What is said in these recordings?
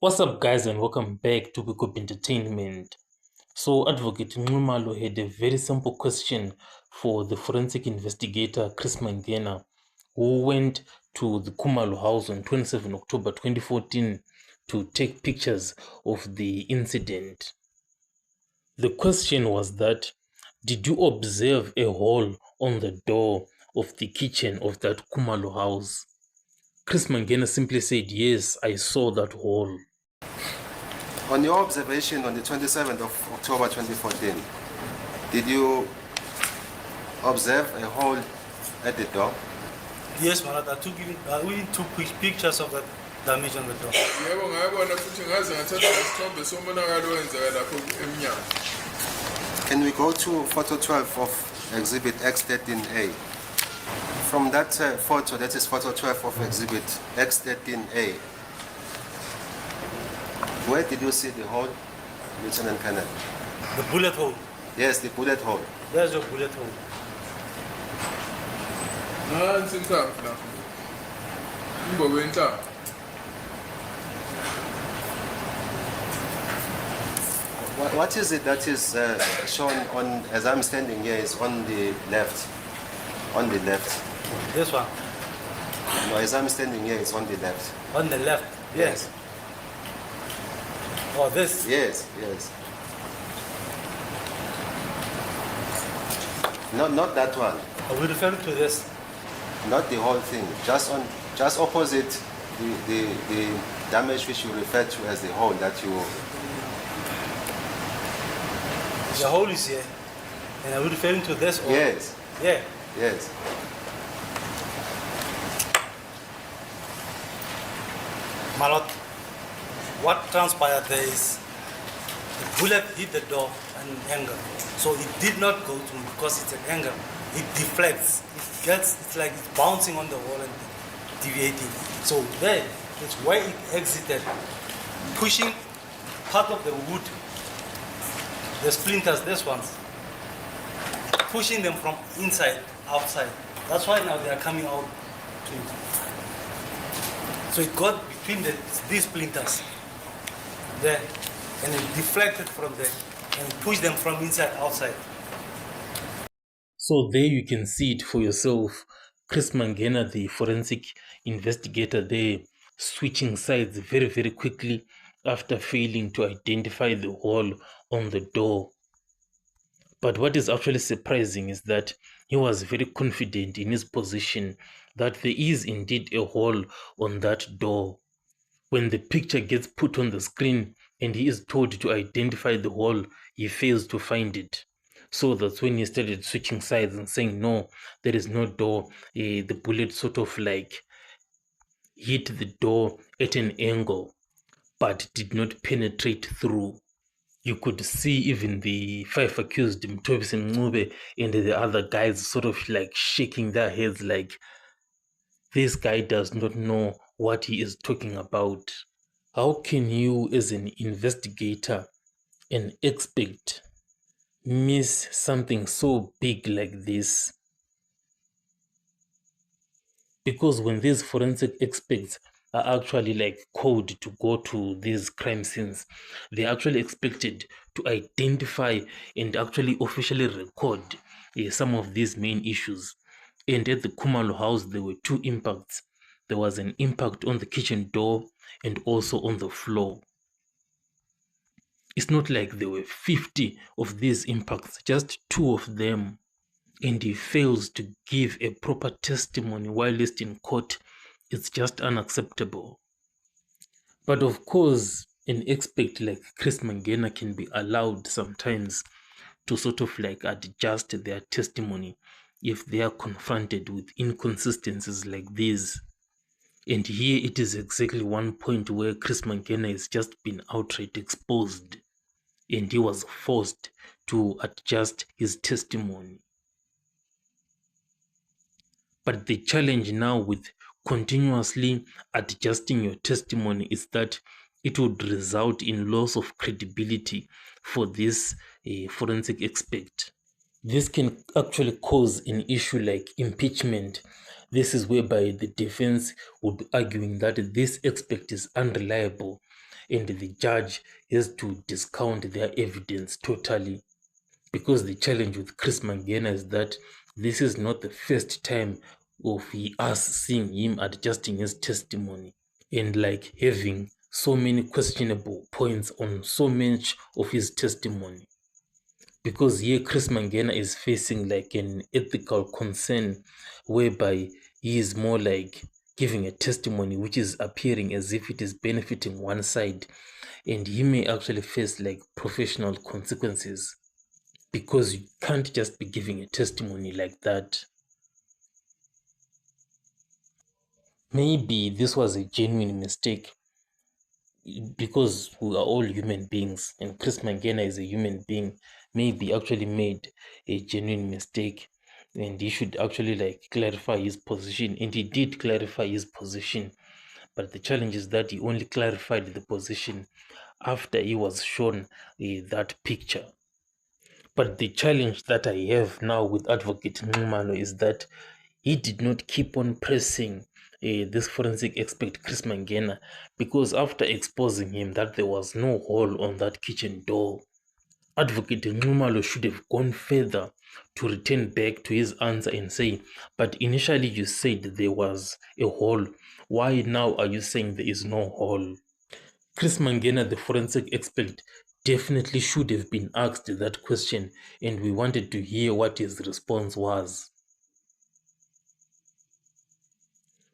What's up, guys, and welcome back to Wake Up Entertainment. So, Advocate Nxumalo had a very simple question for the forensic investigator Chris Mangena, who went to the Khumalo house on 27 October 2014 to take pictures of the incident. The question was that, did you observe a hole on the door of the kitchen of that Khumalo house? Chris Mangena simply said, yes, I saw that hole. On your observation on the 27th of October 2014, did you observe a hole at the door? Yes, man. We took pictures of that damage on the door. Can we go to photo 12 of exhibit X13A? From that photo, that is photo 12 of exhibit X13A, where did you see the hole, Lieutenant Colonel? The bullet hole. Yes, the bullet hole. There's your bullet hole. What is it that is shown on, as I'm standing here, is on the left? On the left. This one. No, as I'm standing here, it's on the left. On the left. Yes. Oh, this? Yes, yes. Not that one. Are we referring to this? Not the whole thing. Just opposite the damage which you refer to as the hole that you. The hole is here. And are we referring to this? Or? Yes. Yeah. Yes. Malot, what transpired there is the bullet hit the door at an angle. So it did not go through because it's an angle. It deflects. It's like it's bouncing on the wall and deviating. So there, it's where it exited, pushing part of the wood, the splinters, these ones, pushing them from inside, outside. That's why now they are coming out to it. So it got between these splinters there, and it deflected from there and pushed them from inside outside. So there you can see it for yourself. Chris Mangena, the forensic investigator there, switching sides very, very quickly after failing to identify the hole on the door. But what is actually surprising is that he was very confident in his position that there is indeed a hole on that door. When the picture gets put on the screen and he is told to identify the hole, he fails to find it. So that's when he started switching sides and saying, no, there is no door. The bullet sort of like hit the door at an angle, but did not penetrate through. You could see even the 5 accused, Mthobisi Mncube and the other guys sort of like shaking their heads like, this guy does not know what he is talking about. How can you, as an investigator, an expert, miss something so big like this? Because when these forensic experts are actually like called to go to these crime scenes, they are actually expected to identify and actually officially record some of these main issues. And at the Khumalo house, there were 2 impacts. There was an impact on the kitchen door and also on the floor. It's not like there were 50 of these impacts, just 2 of them. And he fails to give a proper testimony while he's in court. It's just unacceptable. But of course, an expert like Chris Mangena can be allowed sometimes to sort of like adjust their testimony if they are confronted with inconsistencies like these. And here it is exactly one point where Chris Mangena has just been outright exposed and he was forced to adjust his testimony. But the challenge now with continuously adjusting your testimony is that it would result in loss of credibility for this forensic expert. This can actually cause an issue like impeachment. This is whereby the defense would be arguing that this expert is unreliable and the judge has to discount their evidence totally. Because the challenge with Chris Mangena is that this is not the first time of us seeing him adjusting his testimony and like having so many questionable points on so much of his testimony. Because here Chris Mangena is facing like an ethical concern whereby he is more like giving a testimony which is appearing as if it is benefiting one side, and he may actually face like professional consequences, because you can't just be giving a testimony like that. Maybe this was a genuine mistake, because we are all human beings and Chris Mangena is a human being. Maybe actually made a genuine mistake and he should actually like clarify his position, and he did clarify his position. But the challenge is that he only clarified the position after he was shown that picture. But the challenge that I have now with Advocate Nxumalo is that he did not keep on pressing this forensic expert Chris Mangena, because after exposing him that there was no hole on that kitchen door, Advocate Nxumalo should have gone further to return back to his answer and say, but initially you said there was a hole. Why now are you saying there is no hole? Chris Mangena, the forensic expert, definitely should have been asked that question, and we wanted to hear what his response was.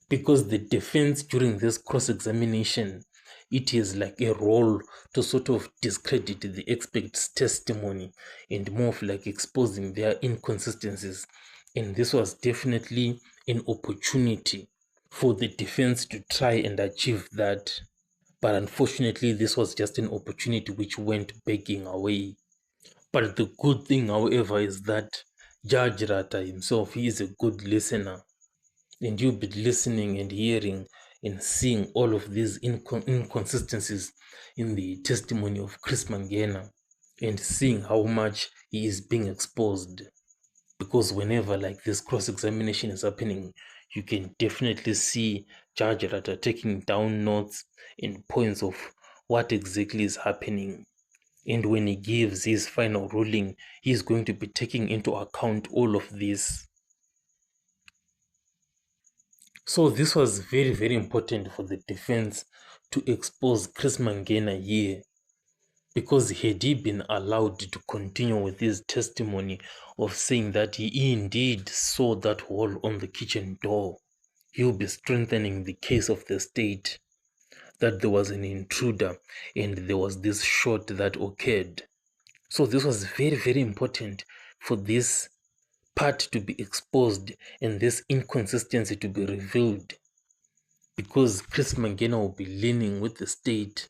Because the defense during this cross-examination, it is like a role to sort of discredit the expert's testimony and more of like exposing their inconsistencies. And this was definitely an opportunity for the defense to try and achieve that. But unfortunately, this was just an opportunity which went begging away. But the good thing, however, is that Judge Rata himself, he is a good listener. And you'll be listening and hearing and seeing all of these inconsistencies in the testimony of Chris Mangena, and seeing how much he is being exposed. Because whenever like this cross-examination is happening, you can definitely see Judge Rata taking down notes and points of what exactly is happening. And when he gives his final ruling, he is going to be taking into account all of this. So this was very, very important for the defense to expose Chris Mangena here, because had he been allowed to continue with his testimony of saying that he indeed saw that hole on the kitchen door, he'll be strengthening the case of the state that there was an intruder and there was this shot that occurred. So this was very, very important for this part to be exposed and this inconsistency to be revealed, because Chris Mangena will be leaning with the state,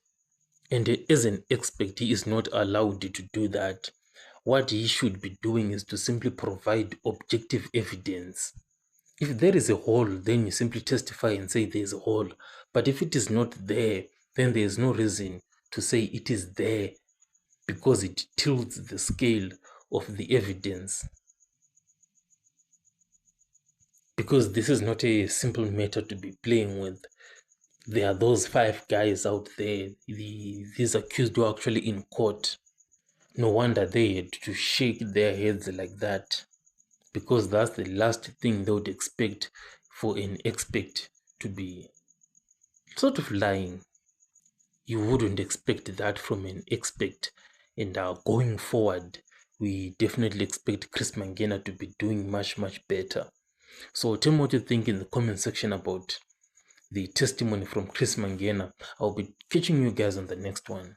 and as an expert he is not allowed to do that. What he should be doing is to simply provide objective evidence. If there is a hole, then you simply testify and say there is a hole. But if it is not there, then there is no reason to say it is there, because it tilts the scale of the evidence. Because this is not a simple matter to be playing with. There are those 5 guys out there, these accused were actually in court. No wonder they had to shake their heads like that, because that's the last thing they would expect for an expert to be sort of lying. You wouldn't expect that from an expert. And going forward, we definitely expect Chris Mangena to be doing much, much better. So tell me what you think in the comment section about the testimony from Chris Mangena. I'll be catching you guys on the next one.